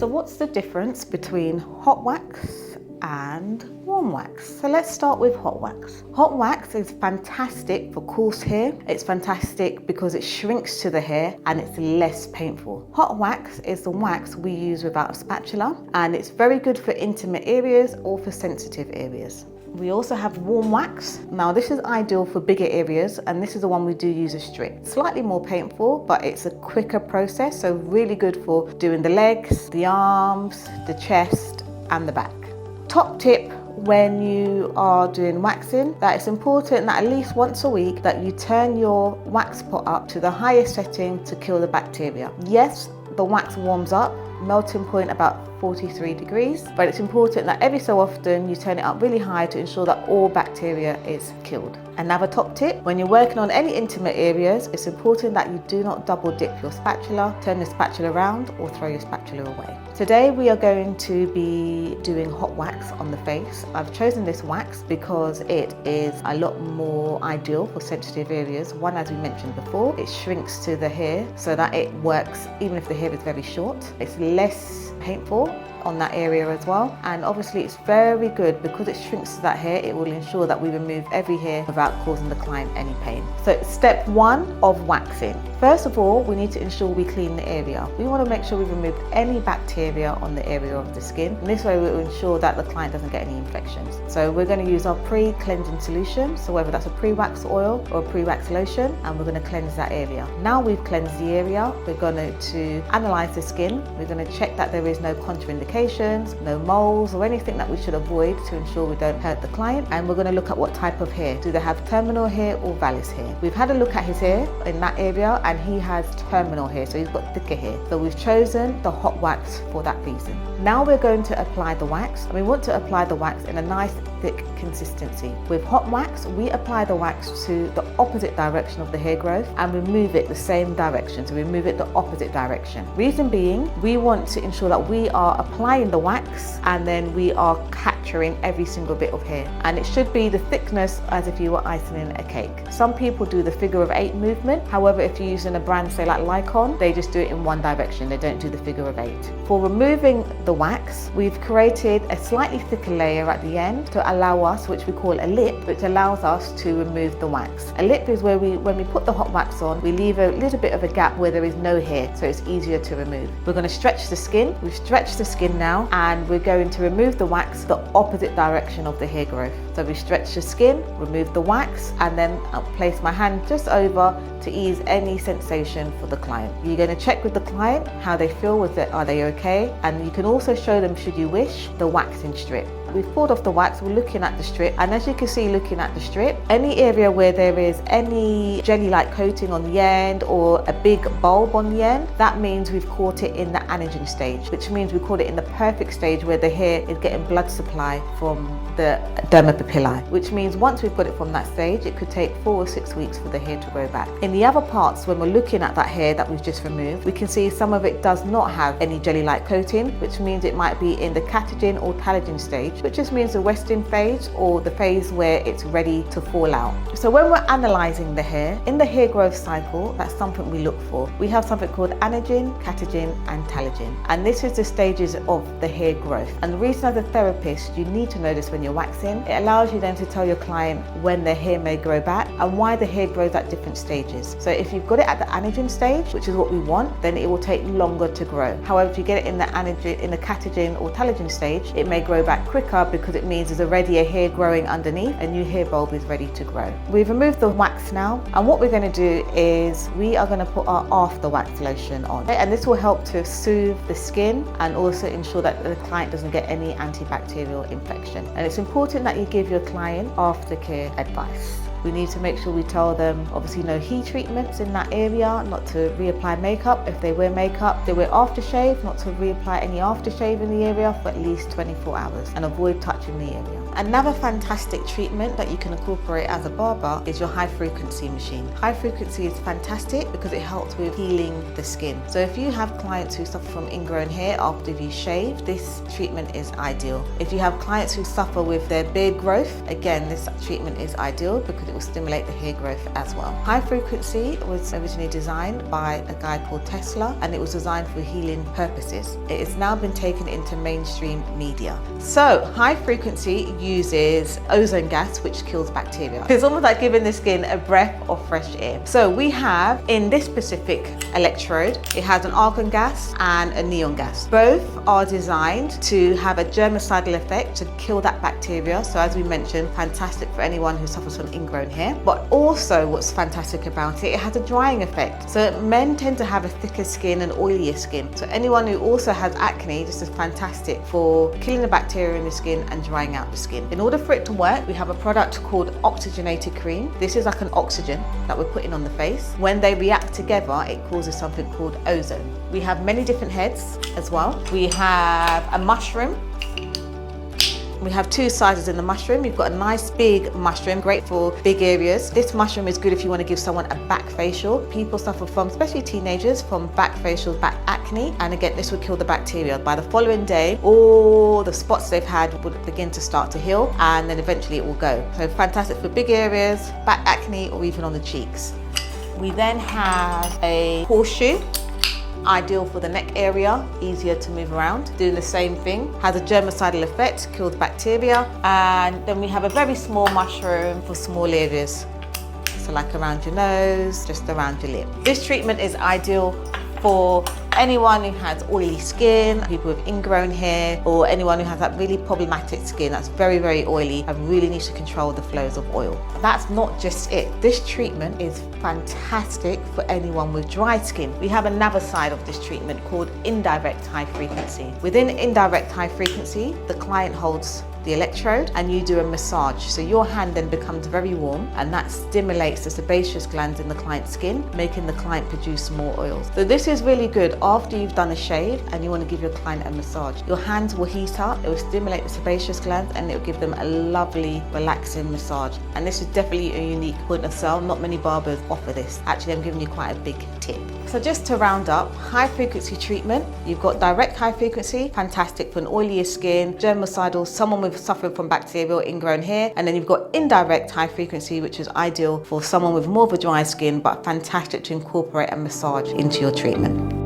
So what's the difference between hot wax and warm wax? So let's start with hot wax. Hot wax is fantastic for coarse hair. It's fantastic because it shrinks to the hair and it's less painful. Hot wax is the wax we use without a spatula, and it's very good for intimate areas or for sensitive areas. We also have warm wax. Now this is ideal for bigger areas, and this is the one we do use a strip. Slightly more painful, but it's a quicker process, so really good for doing the legs, the arms, the chest and the back. Top tip when you are doing waxing, that it's important that at least once a week that you turn your wax pot up to the highest setting to kill the bacteria. Yes, the wax warms up, melting point about 43 degrees, but it's important that every so often you turn it up really high to ensure that all bacteria is killed. Another top tip, when you're working on any intimate areas, it's important that you do not double dip your spatula, turn the spatula around or throw your spatula away. Today we are going to be doing hot wax on the face. I've chosen this wax because it is a lot more ideal for sensitive areas. One, as we mentioned before, it shrinks to the hair so that it works even if the hair is very short. It's less painful on that area as well, and obviously it's very good because it shrinks to that hair. It will ensure that we remove every hair without causing the client any pain. So step one of waxing. First of all, we need to ensure we clean the area. We want to make sure we've removed any bacteria on the area of the skin, and this way we will ensure that the client doesn't get any infections. So we're going to use our pre-cleansing solution, so whether that's a pre-wax oil or a pre-wax lotion, and we're going to cleanse that area. Now we've cleansed the area, we're going to analyze the skin. We're going to check that there is no contraindications, no moles or anything that we should avoid to ensure we don't hurt the client. And we're going to look at what type of hair. Do they have terminal hair or vellus hair? We've had a look at his hair in that area, and he has terminal hair, so he's got thicker hair. So we've chosen the hot wax for that reason. Now we're going to apply the wax, and we want to apply the wax in a nice thick consistency. With hot wax, we apply the wax to the opposite direction of the hair growth and remove it the same direction, so we move it the opposite direction. Reason being, we want to ensure that we are applying the wax and then we are capturing every single bit of hair, and it should be the thickness as if you were icing a cake. Some people do the figure of 8 movement. However, if you're using a brand say like Lycon, they just do it in one direction, they don't do the figure of 8. For removing the wax, we've created a slightly thicker layer at the end to allow us, which we call a lip, which allows us to remove the wax. A lip is where when we put the hot wax on, we leave a little bit of a gap where there is no hair, so it's easier to remove. We're going to stretch the skin. We've stretched the skin now, and we're going to remove the wax the opposite direction of the hair growth. So we stretch the skin, remove the wax, and then I'll place my hand just over to ease any sensation for the client. You're going to check with the client how they feel with it. Are they okay? And you can also show them, should you wish, the waxing strip. We've pulled off the wax, we're looking at the strip, and as you can see looking at the strip, any area where there is any jelly-like coating on the end or a big bulb on the end, that means we've caught it in the anagen stage, which means we caught it in the perfect stage where the hair is getting blood supply from the derma papillae, which means once we've got it from that stage, it could take 4 or 6 weeks for the hair to grow back. In the other parts, when we're looking at that hair that we've just removed, we can see some of it does not have any jelly-like coating, which means it might be in the catagen or telogen stage, which just means the resting phase or the phase where it's ready to fall out. So when we're analysing the hair, in the hair growth cycle, that's something we look for. We have something called anagen, catagen and telogen, and this is the stages of the hair growth. And the reason as a therapist you need to know this when you're waxing, it allows you then to tell your client when their hair may grow back and why the hair grows at different stages. So if you've got it at the anagen stage, which is what we want, then it will take longer to grow. However, if you get it in the anagen, in the catagen or telogen stage, it may grow back quicker because it means there's already a hair growing underneath, a new hair bulb is ready to grow. We've removed the wax now, and what we're going to do is we are going to put our after wax lotion on, and this will help to soothe the skin and also ensure that the client doesn't get any antibacterial infection. And it's important that you give your client aftercare advice. We need to make sure we tell them, obviously no heat treatments in that area, not to reapply makeup. If they wear makeup, they wear aftershave, not to reapply any aftershave in the area for at least 24 hours and avoid touching the area. Another fantastic treatment that you can incorporate as a barber is your high frequency machine. High frequency is fantastic because it helps with healing the skin. So if you have clients who suffer from ingrown hair after you shave, this treatment is ideal. If you have clients who suffer with their beard growth, again, this treatment is ideal because it will stimulate the hair growth as well. High frequency was originally designed by a guy called Tesla, and it was designed for healing purposes. It has now been taken into mainstream media. So high frequency uses ozone gas, which kills bacteria. It's almost like giving the skin a breath of fresh air. So we have in this specific electrode, it has an argon gas and a neon gas. Both are designed to have a germicidal effect to kill that bacteria. So as we mentioned, fantastic for anyone who suffers from ingrown hair. But also what's fantastic about it has a drying effect. So men tend to have a thicker skin and oilier skin. So anyone who also has acne, this is fantastic for killing the bacteria in the skin and drying out the skin. In order for it to work, we have a product called oxygenated cream. This is like an oxygen that we're putting on the face. When they react together, it causes something called ozone. We have many different heads as well. We have a mushroom. We have two sizes in the mushroom. You've got a nice big mushroom, great for big areas. This mushroom is good if you want to give someone a back facial. People suffer from, especially teenagers, from back facials, back acne. And again, this would kill the bacteria. By the following day, all the spots they've had would begin to start to heal, and then eventually it will go. So fantastic for big areas, back acne, or even on the cheeks. We then have a horseshoe. Ideal for the neck area, easier to move around. Doing the same thing, has a germicidal effect, kills bacteria. And then we have a very small mushroom for small areas. So like around your nose, just around your lip. This treatment is ideal for anyone who has oily skin, people with ingrown hair, or anyone who has that really problematic skin that's very, very oily and really needs to control the flows of oil. That's not just it. This treatment is fantastic for anyone with dry skin. We have another side of this treatment called indirect high frequency. Within indirect high frequency, the client holds the electrode and you do a massage. So your hand then becomes very warm, and that stimulates the sebaceous glands in the client's skin, making the client produce more oils. So this is really good after you've done a shave and you want to give your client a massage. Your hands will heat up, it will stimulate the sebaceous glands, and it will give them a lovely, relaxing massage. And this is definitely a unique point of sale. Not many barbers offer this. Actually, I'm giving you quite a big tip. So just to round up, high frequency treatment, you've got direct high frequency, fantastic for an oilier skin, germicidal, someone with suffering from bacterial ingrown hair, and then you've got indirect high frequency, which is ideal for someone with more of a dry skin, but fantastic to incorporate a massage into your treatment.